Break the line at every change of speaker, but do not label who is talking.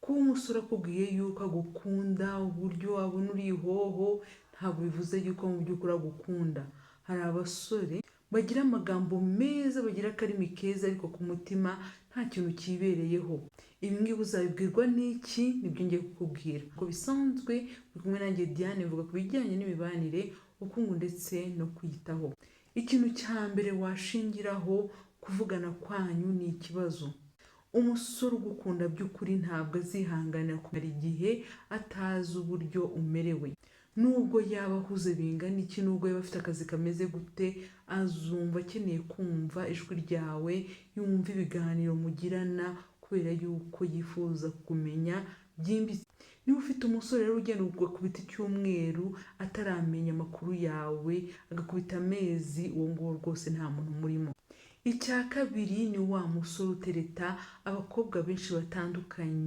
Kuba umusore akubwiye yuko agukunda uburyo abona uri ihoho ntabwo bivuze yuko mu by'ukuri agukunda. Hari abasore bagira amagambo meza, bagira akarimi keza ariko ku mutima nta kintu kibereyeho. Ibi ngibi uzabibwirwa n'iki? Nibyo ngiye kukubwira. Uko bisanzwe uri kumwe nanjye Diane, mvuga ku bijyanye n'imibanire, ubukungu ndetse no kwiyitaho. Ikintu cya mbere washingiraho kuvugana kwanyu ni ikibazo. Umusore ugukunda by'ukuri ntabwo azihanganira kumara igihe atazi uburyo umerewe. Nubwo yaba ahuze bingana iki, nubwo yaba afite akazi kameze gute, azumva akeneye kumva ijwi ryawe, yumva ibiganiro mugirana kubera yuko yifuza kumenya byimbitse. Niba ufite umusore rero ugenda ugakubita icyumweru ataramenya amakuru yawe, agakubita amezi, uwo nguwo rwose nta muntu murimo. Icya kabiri ni wa musore utereta abakobwa benshi batandukanye.